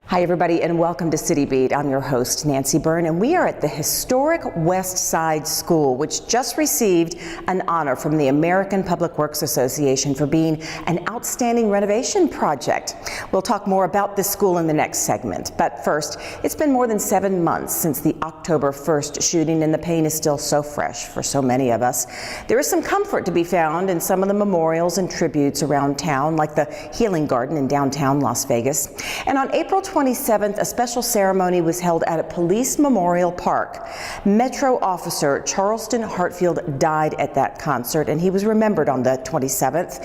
Hi everybody and welcome to City Beat. I'm your host Nancy Byrne and we are at the historic West Side School, which just received an honor from the American Public Works Association for being an outstanding renovation project. We'll talk more about this school in the next segment, but first, it's been more than 7 months since the October 1st shooting and the pain is still so fresh for so many of us. There is some comfort to be found in some of the memorials and tributes around town, like the Healing Garden in downtown Las Vegas. And on April 27th, a special ceremony was held at a police memorial park. Metro officer Charleston Hartfield died at that concert, and he was remembered on the 27th.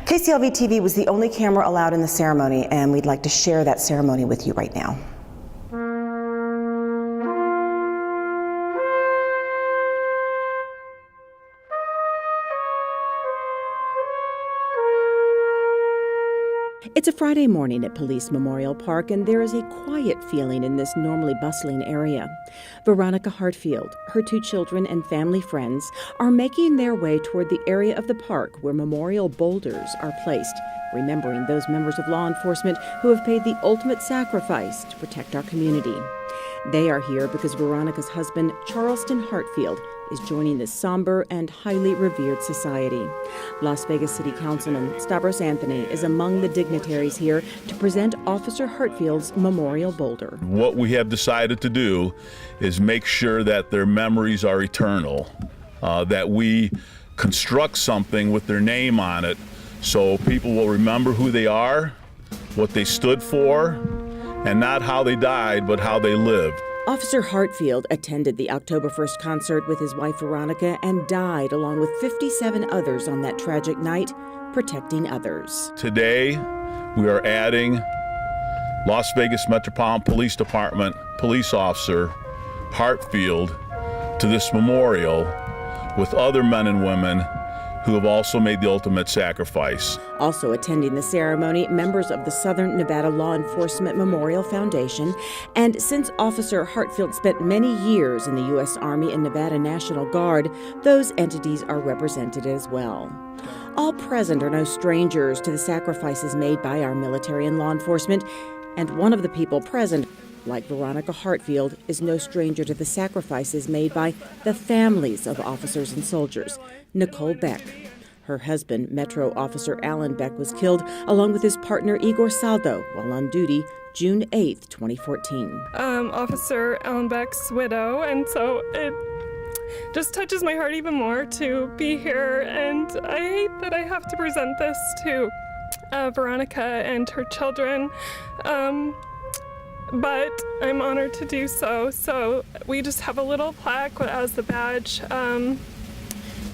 KCLV TV was the only camera allowed in the ceremony, and we'd like to share that ceremony with you right now. It's a Friday morning at Police Memorial Park, and there is a quiet feeling in this normally bustling area. Veronica Hartfield, her 2 children, and family friends are making their way toward the area of the park where memorial boulders are placed, remembering those members of law enforcement who have paid the ultimate sacrifice to protect our community. They are here because Veronica's husband, Charleston Hartfield, is joining this somber and highly revered society. Las Vegas City Councilman Stavros Anthony is among the dignitaries here to present Officer Hartfield's memorial boulder. What we have decided to do is make sure that their memories are eternal, that we construct something with their name on it so people will remember who they are, what they stood for, and not how they died, but how they lived. Officer Hartfield attended the October 1st concert with his wife Veronica and died along with 57 others on that tragic night, protecting others. Today, we are adding Las Vegas Metropolitan Police Department police officer Hartfield to this memorial with other men and women who have also made the ultimate sacrifice. Also attending the ceremony, members of the Southern Nevada Law Enforcement Memorial Foundation, and since Officer Hartfield spent many years in the U.S. Army and Nevada National Guard, those entities are represented as well. All present are no strangers to the sacrifices made by our military and law enforcement, and one of the people present, like Veronica Hartfield, is no stranger to the sacrifices made by the families of officers and soldiers. Nicole Beck. Her husband, Metro Officer Alan Beck, was killed along with his partner Igor Saldo while on duty June 8, 2014. Officer Alan Beck's widow, and so it just touches my heart even more to be here, and I hate that I have to present this to Veronica and her children. But I'm honored to do so. So we just have a little plaque as the badge.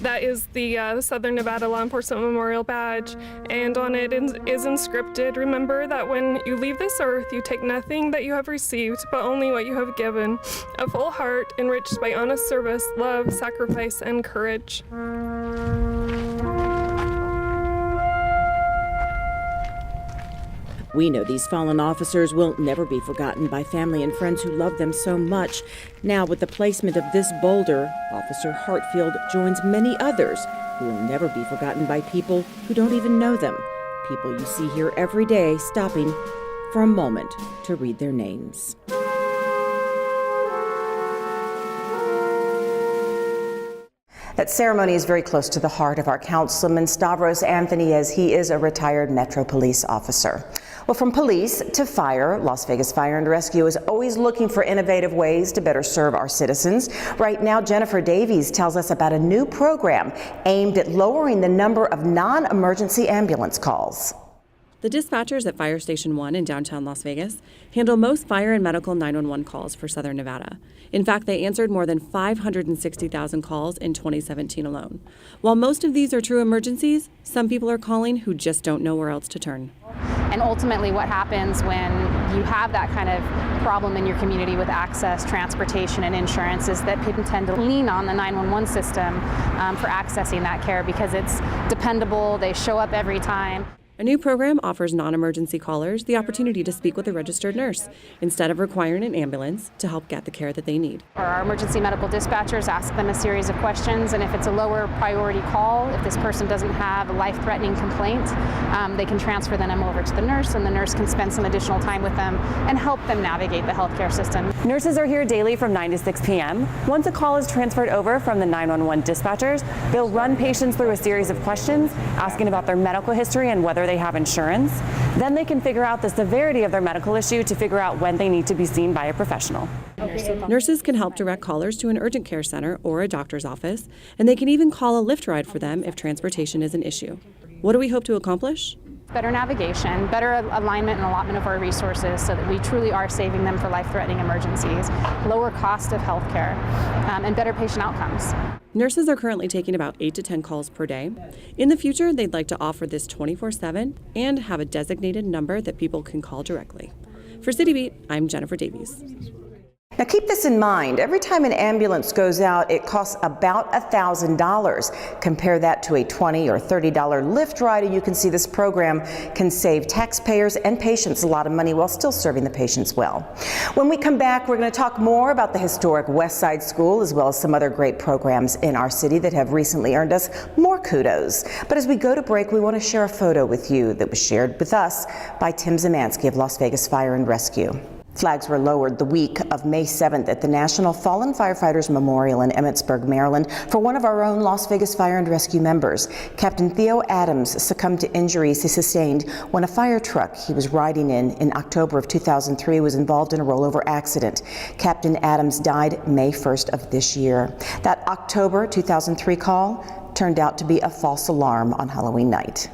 That is the Southern Nevada Law Enforcement Memorial Badge, and on it is inscripted, "Remember that when you leave this earth, you take nothing that you have received, but only what you have given. A full heart enriched by honest service, love, sacrifice, and courage." We know these fallen officers will never be forgotten by family and friends who love them so much. Now, with the placement of this boulder, Officer Hartfield joins many others who will never be forgotten by people who don't even know them. People you see here every day stopping for a moment to read their names. That ceremony is very close to the heart of our Councilman Stavros Anthony, as he is a retired Metro Police officer. Well, from police to fire, Las Vegas Fire and Rescue is always looking for innovative ways to better serve our citizens. Right now, Jennifer Davies tells us about a new program aimed at lowering the number of non-emergency ambulance calls. The dispatchers at Fire Station 1 in downtown Las Vegas handle most fire and medical 911 calls for Southern Nevada. In fact, they answered more than 560,000 calls in 2017 alone. While most of these are true emergencies, some people are calling who just don't know where else to turn. And ultimately what happens when you have that kind of problem in your community with access, transportation, and insurance is that people tend to lean on the 911 system for accessing that care because it's dependable, they show up every time. A new program offers non-emergency callers the opportunity to speak with a registered nurse instead of requiring an ambulance to help get the care that they need. Our emergency medical dispatchers ask them a series of questions, and if it's a lower priority call, if this person doesn't have a life-threatening complaint, they can transfer them over to the nurse, and the nurse can spend some additional time with them and help them navigate the healthcare system. Nurses are here daily from 9 to 6 p.m. Once a call is transferred over from the 911 dispatchers, they'll run patients through a series of questions, asking about their medical history and whether they have insurance. Then they can figure out the severity of their medical issue to figure out when they need to be seen by a professional. Nurses can help direct callers to an urgent care center or a doctor's office, and they can even call a Lyft ride for them if transportation is an issue. What do we hope to accomplish? Better navigation, better alignment and allotment of our resources so that we truly are saving them for life-threatening emergencies, lower cost of health care, and better patient outcomes. Nurses are currently taking about 8 to 10 calls per day. In the future, they'd like to offer this 24/7 and have a designated number that people can call directly. For City Beat, I'm Jennifer Davies. Now keep this in mind, every time an ambulance goes out, it costs about $1,000. Compare that to a $20 or $30 Lyft ride, and you can see this program can save taxpayers and patients a lot of money while still serving the patients well. When we come back, we're going to talk more about the historic West Side School, as well as some other great programs in our city that have recently earned us more kudos. But as we go to break, we want to share a photo with you that was shared with us by Tim Zemansky of Las Vegas Fire and Rescue. Flags were lowered the week of May 7th at the National Fallen Firefighters Memorial in Emmitsburg, Maryland, for one of our own Las Vegas Fire and Rescue members. Captain Theo Adams succumbed to injuries he sustained when a fire truck he was riding in October of 2003 was involved in a rollover accident. Captain Adams died May 1st of this year. That October 2003 call turned out to be a false alarm on Halloween night.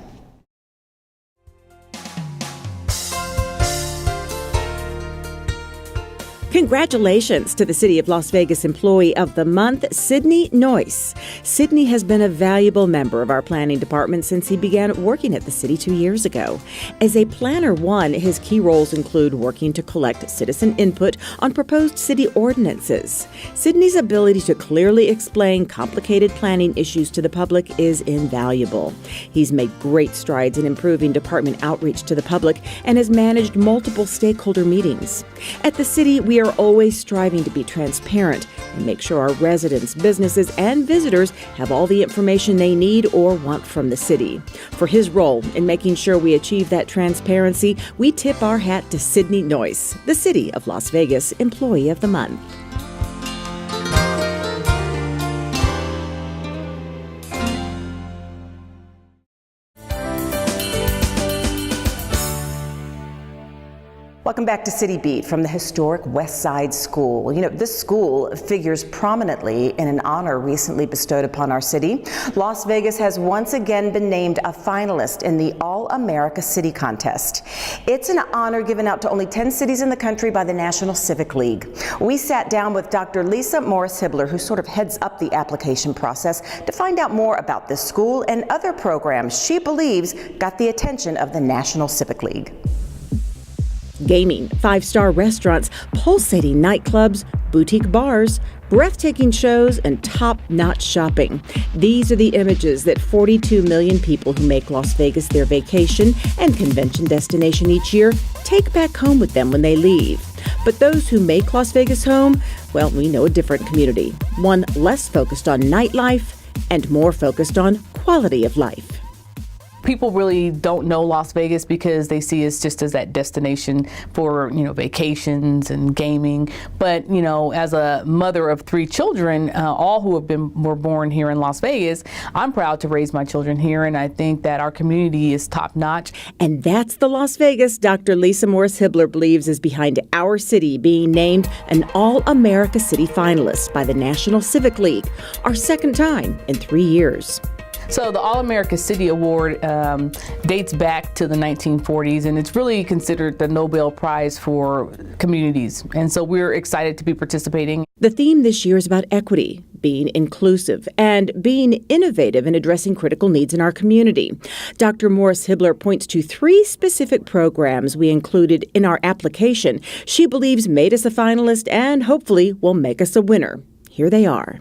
Congratulations to the City of Las Vegas Employee of the Month, Sidney Noyce. Sidney has been a valuable member of our planning department since he began working at the city 2 years ago. As a Planner 1, his key roles include working to collect citizen input on proposed city ordinances. Sidney's ability to clearly explain complicated planning issues to the public is invaluable. He's made great strides in improving department outreach to the public and has managed multiple stakeholder meetings. At the city, we are always striving to be transparent and make sure our residents, businesses, and visitors have all the information they need or want from the city. For his role in making sure we achieve that transparency, we tip our hat to Sidney Noyce, the City of Las Vegas Employee of the Month. Welcome back to City Beat from the historic West Side School. Well, you know, this school figures prominently in an honor recently bestowed upon our city. Las Vegas has once again been named a finalist in the All-America City Contest. It's an honor given out to only 10 cities in the country by the National Civic League. We sat down with Dr. Lisa Morris-Hibbler, who sort of heads up the application process, to find out more about this school and other programs she believes got the attention of the National Civic League. Gaming, five-star restaurants, pulsating nightclubs, boutique bars, breathtaking shows, and top-notch shopping. These are the images that 42 million people who make Las Vegas their vacation and convention destination each year take back home with them when they leave. But those who make Las Vegas home, well, we know a different community. One less focused on nightlife and more focused on quality of life. People really don't know Las Vegas because they see us just as that destination for, vacations and gaming. But, as a mother of 3 children, all who were born here in Las Vegas, I'm proud to raise my children here, and I think that our community is top notch. And that's the Las Vegas Dr. Lisa Morris-Hibbler believes is behind our city being named an All-America City finalist by the National Civic League, our second time in 3 years. So the All-America City Award dates back to the 1940s, and it's really considered the Nobel Prize for communities. And so we're excited to be participating. The theme this year is about equity, being inclusive, and being innovative in addressing critical needs in our community. Dr. Morris-Hibbler points to 3 specific programs we included in our application she believes made us a finalist and hopefully will make us a winner. Here they are.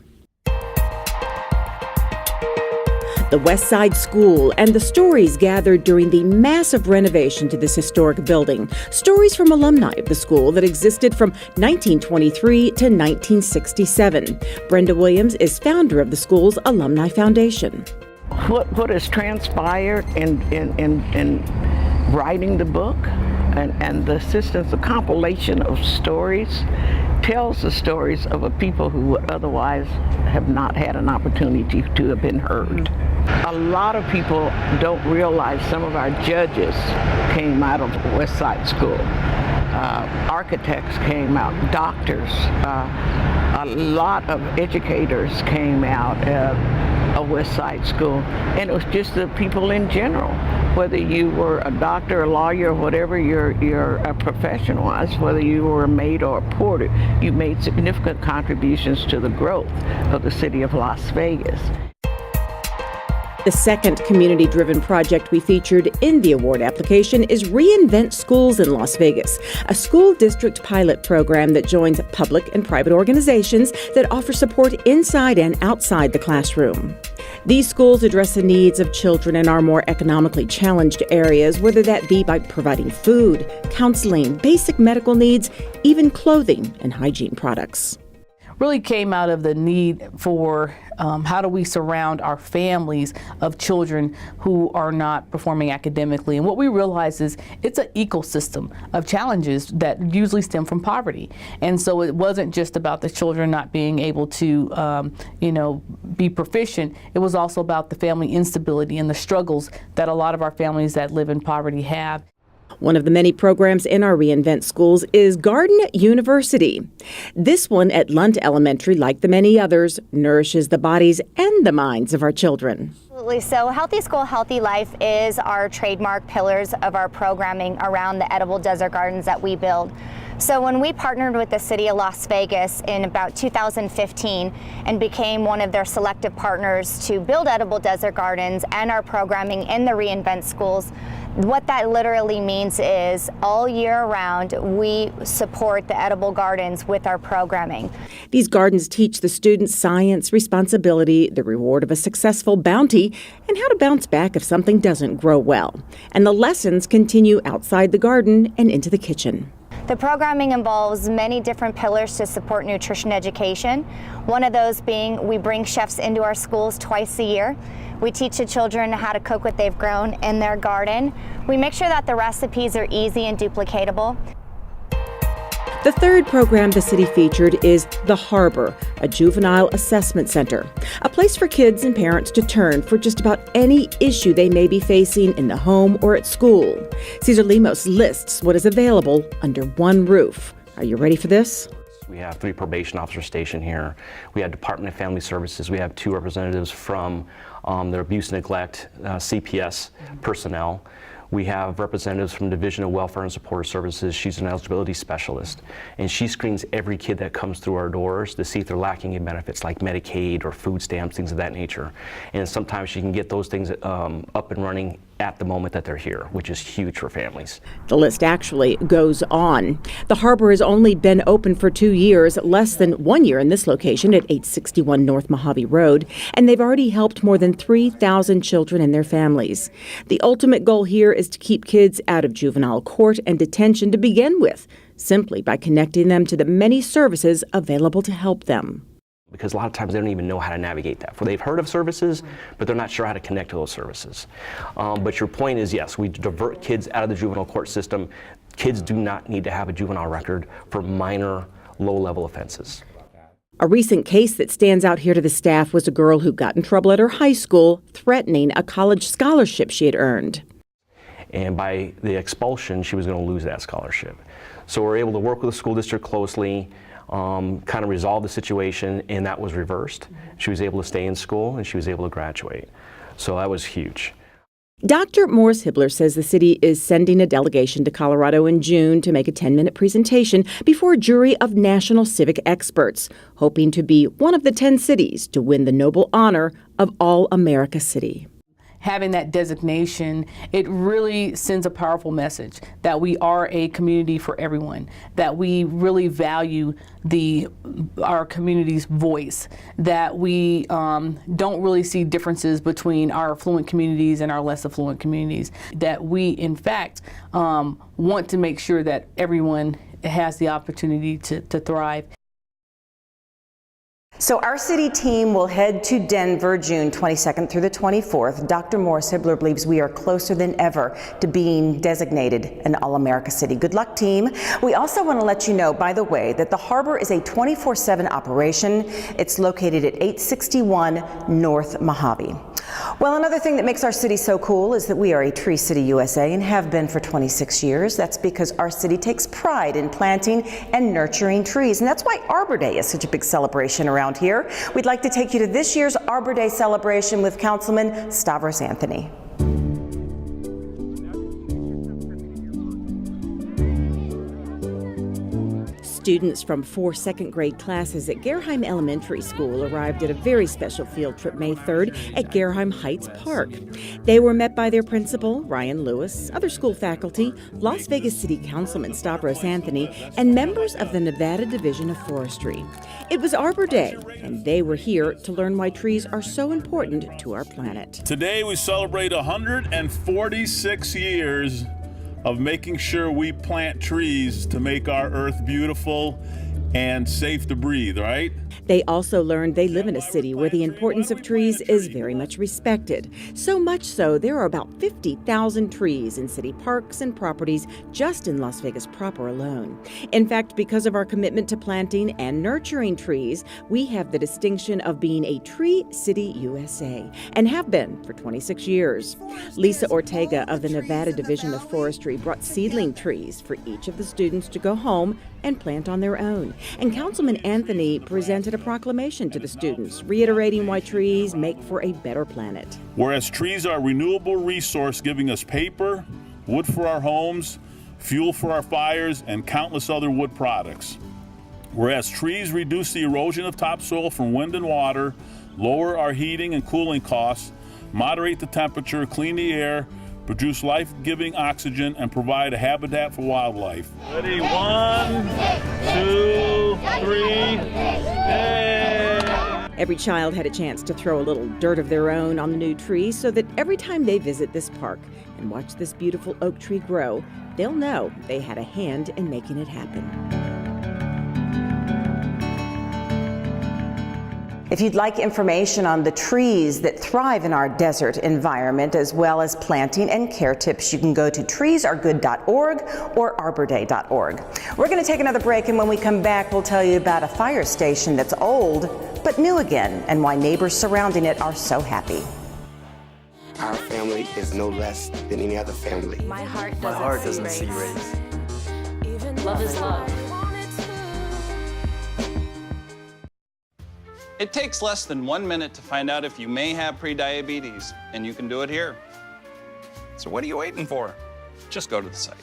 The West Side School and the stories gathered during the massive renovation to this historic building. Stories from alumni of the school that existed from 1923 to 1967. Brenda Williams is founder of the school's Alumni Foundation. What has transpired in writing the book and the assistance, the compilation of stories, tells the stories of a people who would otherwise have not had an opportunity to have been heard. A lot of people don't realize some of our judges came out of West Side School. Architects came out, doctors, a lot of educators came out of West Side School, and it was just the people in general. Whether you were a doctor, a lawyer, whatever your profession was, whether you were a maid or a porter, you made significant contributions to the growth of the city of Las Vegas. The second community-driven project we featured in the award application is Reinvent Schools in Las Vegas, a school district pilot program that joins public and private organizations that offer support inside and outside the classroom. These schools address the needs of children in our more economically challenged areas, whether that be by providing food, counseling, basic medical needs, even clothing and hygiene products. Really came out of the need for how do we surround our families of children who are not performing academically. And what we realize is it's an ecosystem of challenges that usually stem from poverty. And so it wasn't just about the children not being able to, be proficient. It was also about the family instability and the struggles that a lot of our families that live in poverty have. One of the many programs in our Reinvent Schools is Garden University. This one at Lunt Elementary, like the many others, nourishes the bodies and the minds of our children. Absolutely. So Healthy School, Healthy Life is our trademark pillars of our programming around the edible desert gardens that we build. So when we partnered with the city of Las Vegas in about 2015 and became one of their selective partners to build edible desert gardens and our programming in the Reinvent Schools, what that literally means is all year round we support the edible gardens with our programming. These gardens teach the students science, responsibility, the reward of a successful bounty, and how to bounce back if something doesn't grow well. And the lessons continue outside the garden and into the kitchen. The programming involves many different pillars to support nutrition education. One of those being we bring chefs into our schools twice a year. We teach the children how to cook what they've grown in their garden. We make sure that the recipes are easy and duplicatable. The third program the city featured is The Harbor, a juvenile assessment center, a place for kids and parents to turn for just about any issue they may be facing in the home or at school. Cesar Lemos lists what is available under one roof. Are you ready for this? We have 3 probation officers stationed here. We have Department of Family Services. We have 2 representatives from their abuse and neglect CPS personnel. We have representatives from Division of Welfare and Supportive Services. She's an eligibility specialist, and she screens every kid that comes through our doors to see if they're lacking in benefits like Medicaid or food stamps, things of that nature. And sometimes she can get those things up and running at the moment that they're here, which is huge for families. The list actually goes on. The Harbor has only been open for 2 years, less than 1 year in this location at 861 North Mojave Road, and they've already helped more than 3,000 children and their families. The ultimate goal here is to keep kids out of juvenile court and detention to begin with, simply by connecting them to the many services available to help them. Because a lot of times they don't even know how to navigate that. They've heard of services, but they're not sure how to connect to those services. But your point is, yes, we divert kids out of the juvenile court system. Kids do not need to have a juvenile record for minor, low-level offenses. A recent case that stands out here to the staff was a girl who got in trouble at her high school, threatening a college scholarship she had earned. And by the expulsion, she was going to lose that scholarship. So we're able to work with the school district closely, kind of resolve the situation, and that was reversed. She was able to stay in school, and she was able to graduate. So that was huge. Dr. Morris Hibbler says the city is sending a delegation to Colorado in June to make a 10-minute presentation before a jury of national civic experts, hoping to be one of the 10 cities to win the noble honor of All-America City. having that designation, it really sends a powerful message that we are a community for everyone, that we really value our community's voice, that we don't really see differences between our affluent communities and our less affluent communities, that we in fact want to make sure that everyone has the opportunity to thrive. So our city team will head to Denver June 22nd through the 24th. Dr. Morris Hibbler believes we are closer than ever to being designated an All-America City. Good luck, team. We also want to let you know, by the way, that the Harbor is a 24/7 operation. It's located at 861 North Mojave. Well, another thing that makes our city so cool is that we are a Tree City USA and have been for 26 years. That's because our city takes pride in planting and nurturing trees, and that's why Arbor Day is such a big celebration around here. We'd like to take you to this year's Arbor Day celebration with Councilman Stavros Anthony. Students from 4 second-grade classes at Gerheim Elementary School arrived at a very special field trip May 3rd at Gerheim Heights Park. They were met by their principal, Ryan Lewis, other school faculty, Las Vegas City Councilman Stavros Anthony, and members of the Nevada Division of Forestry. It was Arbor Day, and they were here to learn why trees are so important to our planet. Today we celebrate 146 years of making sure we plant trees to make our earth beautiful and safe to breathe, right? They also learned they live in a city where the importance of trees is very much respected. So much so, there are about 50,000 trees in city parks and properties just in Las Vegas proper alone. In fact, because of our commitment to planting and nurturing trees, we have the distinction of being a Tree City USA and have been for 26 years. Lisa Ortega of the Nevada Division of Forestry brought seedling trees for each of the students to go home and plant on their own. And Councilman Anthony presented a proclamation to the students, reiterating why trees make for a better planet. Whereas trees are a renewable resource giving us paper, wood for our homes, fuel for our fires, and countless other wood products. Whereas trees reduce the erosion of topsoil from wind and water, lower our heating and cooling costs, moderate the temperature, clean the air, produce life-giving oxygen, and provide a habitat for wildlife. Ready, 1, 2, 3, hey! Every child had a chance to throw a little dirt of their own on the new tree so that every time they visit this park and watch this beautiful oak tree grow, they'll know they had a hand in making it happen. If you'd like information on the trees that thrive in our desert environment, as well as planting and care tips, you can go to treesaregood.org or arborday.org. We're going to take another break, and when we come back, we'll tell you about a fire station that's old but new again, and why neighbors surrounding it are so happy. Our family is no less than any other family. My heart doesn't see race. Love is love. It takes less than 1 minute to find out if you may have prediabetes, and you can do it here. So what are you waiting for? Just go to the site.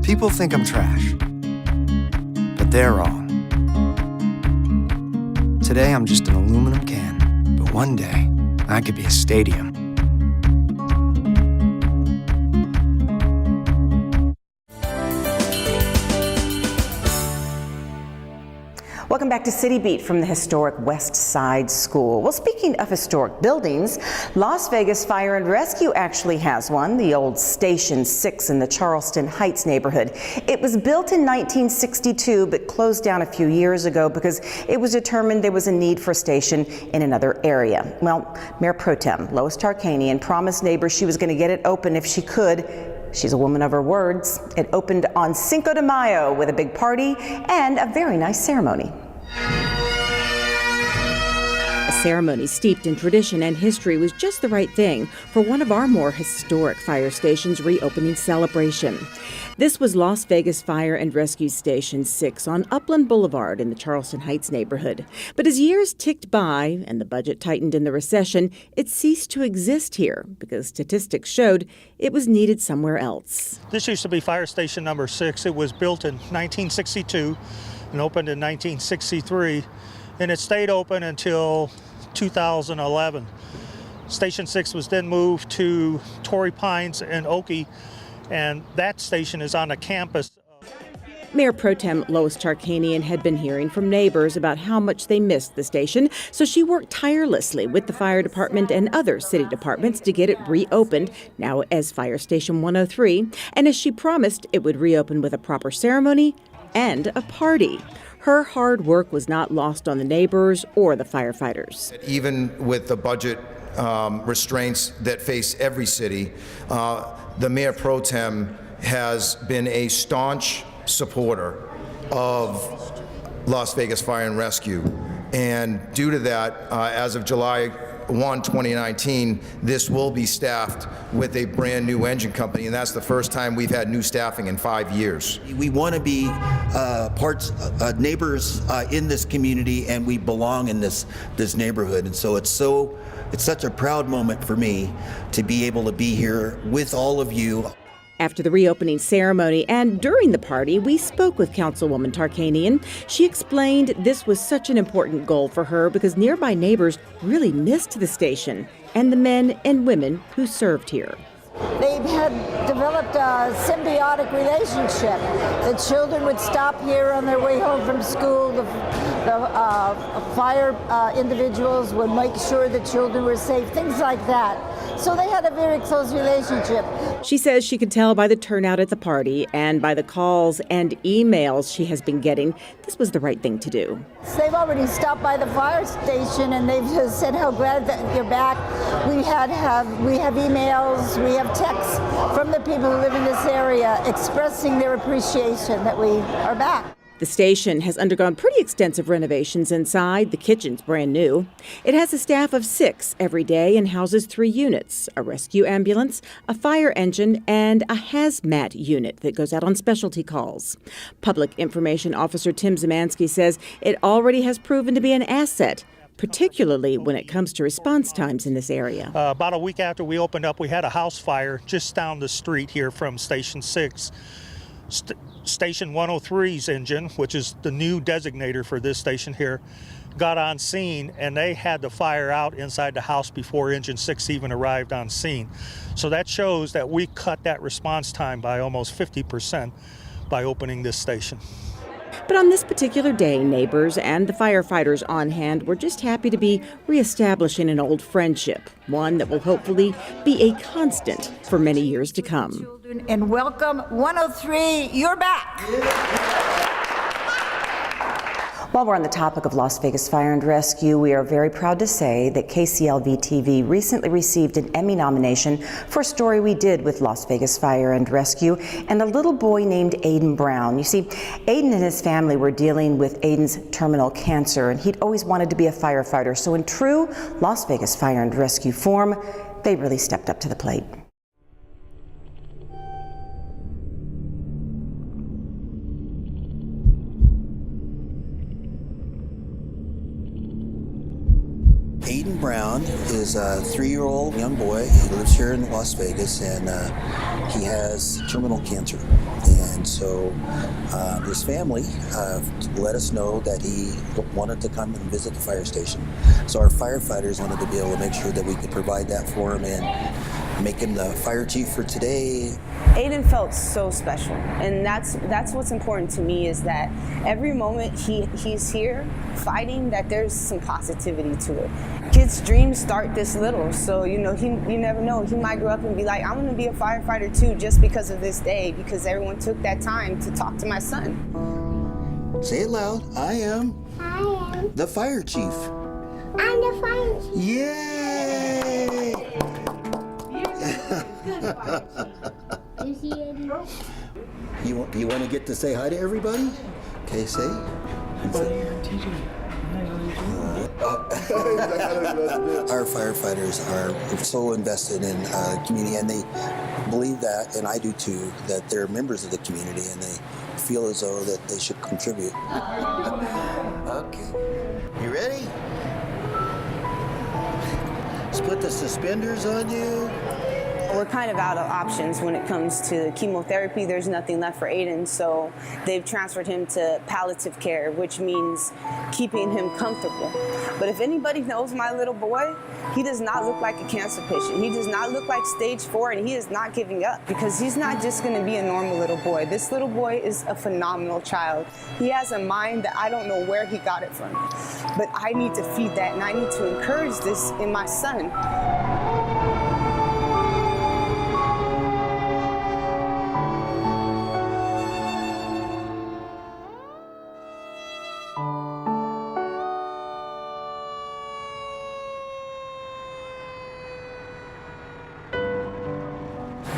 People think I'm trash, but they're wrong. Today I'm just an aluminum can, but one day I could be a stadium. Welcome back to City Beat from the historic West Side School. Well, speaking of historic buildings, Las Vegas Fire and Rescue actually has one, the old Station 6 in the Charleston Heights neighborhood. It was built in 1962 but closed down a few years ago because it was determined there was a need for a station in another area. Well, Mayor Pro Tem Lois Tarkanian promised neighbors she was going to get it open if she could. She's a woman of her words. It opened on Cinco de Mayo with a big party and a very nice ceremony. A ceremony steeped in tradition and history was just the right thing for one of our more historic fire stations' reopening celebration. This was Las Vegas Fire and Rescue Station 6 on Upland Boulevard in the Charleston Heights neighborhood. But as years ticked by and the budget tightened in the recession, it ceased to exist here because statistics showed it was needed somewhere else. This used to be Fire Station number 6. It was built in 1962 and opened in 1963, and it stayed open until 2011. Station 6 was then moved to Torrey Pines and Oakey, and that station is on a campus. Mayor Pro Tem Lois Tarkanian had been hearing from neighbors about how much they missed the station, so she worked tirelessly with the fire department and other city departments to get it reopened, now as Fire Station 103, and as she promised, it would reopen with a proper ceremony and a party. Her hard work was not lost on the neighbors or the firefighters. Even with the budget restraints that face every city, the Mayor Pro Tem has been a staunch supporter of Las Vegas Fire and Rescue. And due to that, as of July 1, 2019, this will be staffed with a brand new engine company, and that's the first time we've had new staffing in 5 years. We want to be neighbors in this community, and we belong in this neighborhood. And so it's such a proud moment for me to be able to be here with all of you. After the reopening ceremony and during the party, we spoke with Councilwoman Tarkanian. She explained this was such an important goal for her because nearby neighbors really missed the station and the men and women who served here. They had developed a symbiotic relationship. The children would stop here on their way home from school. The fire individuals would make sure the children were safe, things like that. So they had a very close relationship. She says she could tell by the turnout at the party and by the calls and emails she has been getting, this was the right thing to do. They've already stopped by the fire station and they've said how glad that you're back. We have emails, we have texts from the people who live in this area expressing their appreciation that we are back. The station has undergone pretty extensive renovations inside. The kitchen's brand new. It has a staff of 6 every day and houses 3 units, a rescue ambulance, a fire engine, and a hazmat unit that goes out on specialty calls. Public Information Officer Tim Zemansky says it already has proven to be an asset, particularly when it comes to response times in this area. About a week after we opened up, we had a house fire just down the street here from Station 6. Station 103's engine, which is the new designator for this station here, got on scene and they had the fire out inside the house before engine 6 even arrived on scene. So that shows that we cut that response time by almost 50% by opening this station. But on this particular day, neighbors and the firefighters on hand were just happy to be reestablishing an old friendship, one that will hopefully be a constant for many years to come. And welcome 103, you're back. While we're on the topic of Las Vegas Fire and Rescue, we are very proud to say that KCLV-TV recently received an Emmy nomination for a story we did with Las Vegas Fire and Rescue and a little boy named Aiden Brown. You see, Aiden and his family were dealing with Aiden's terminal cancer, and he'd always wanted to be a firefighter. So in true Las Vegas Fire and Rescue form, they really stepped up to the plate. Aiden Brown is a 3-year-old young boy. He lives here in Las Vegas, and he has terminal cancer. And so his family let us know that he wanted to come and visit the fire station. So our firefighters wanted to be able to make sure that we could provide that for him and make him the fire chief for today. Aiden felt so special, and that's what's important to me, is that every moment he's here fighting, that there's some positivity to it. Kids' dreams start this little, so you never know. He might grow up and be like, I'm gonna be a firefighter too, just because of this day, because everyone took that time to talk to my son. Say it loud. I am the fire chief. I'm the fire chief. Yay! You want to get to say hi to everybody? Okay, say. Our firefighters are so invested in the community, and they believe that, and I do too, that they're members of the community, and they feel as though that they should contribute. Okay, you ready? Let's put the suspenders on you. We're kind of out of options when it comes to chemotherapy. There's nothing left for Aiden, so they've transferred him to palliative care, which means keeping him comfortable. But if anybody knows my little boy, He does not look like a cancer patient. He does not look like stage 4, and he is not giving up because he's not just going to be a normal little boy. This little boy is a phenomenal child. He has a mind that I don't know where he got it from, but I need to feed that, and I need to encourage this in my son.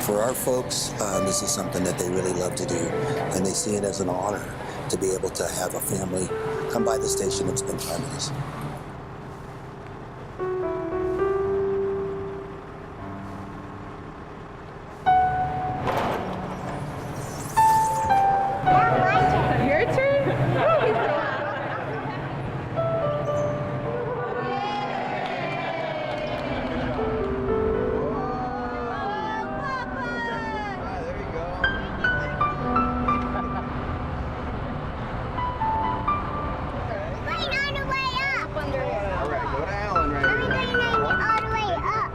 For our folks, this is something that they really love to do, and they see it as an honor to be able to have a family come by the station and spend time with us. Your turn?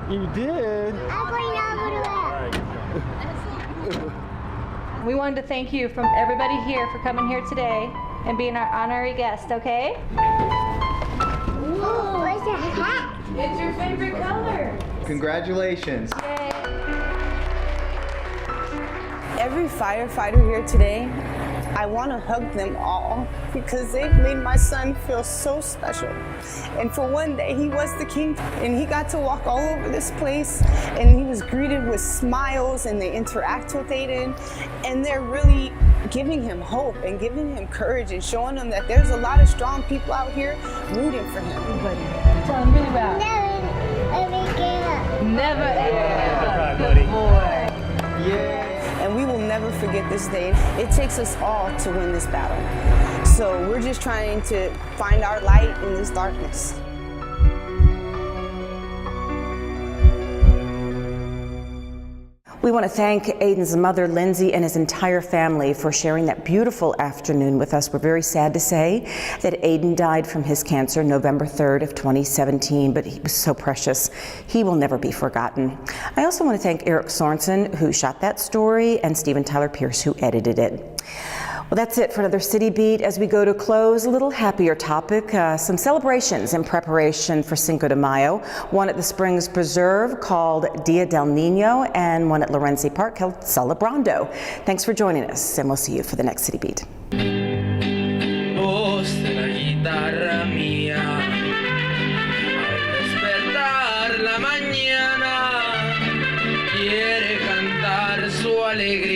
You did? We wanted to thank you from everybody here for coming here today and being our honorary guest, okay? Ooh, what's a hat? It's your favorite color. Congratulations. Yay. Every firefighter here today, I want to hug them all because they've made my son feel so special. And for one day, he was the king, and he got to walk all over this place, and he was greeted with smiles, and they interact with Aiden, and they're really giving him hope and giving him courage and showing him that there's a lot of strong people out here rooting for him. Tell him really loud. Never ever. Good boy. Yeah. And we will never forget this day. It takes us all to win this battle. So we're just trying to find our light in this darkness. We want to thank Aiden's mother, Lindsay, and his entire family for sharing that beautiful afternoon with us. We're very sad to say that Aiden died from his cancer November 3rd of 2017, but he was so precious. He will never be forgotten. I also want to thank Eric Sorensen, who shot that story, and Stephen Tyler Pierce, who edited it. Well, that's it for another City Beat. As we go to close, a little happier topic, some celebrations in preparation for Cinco de Mayo. One at the Springs Preserve called Dia del Nino, and one at Lorenzi Park called Celebrando. Thanks for joining us, and we'll see you for the next City Beat. Voz de la guitarra mía, al despertar la mañana, quiere cantar su alegría.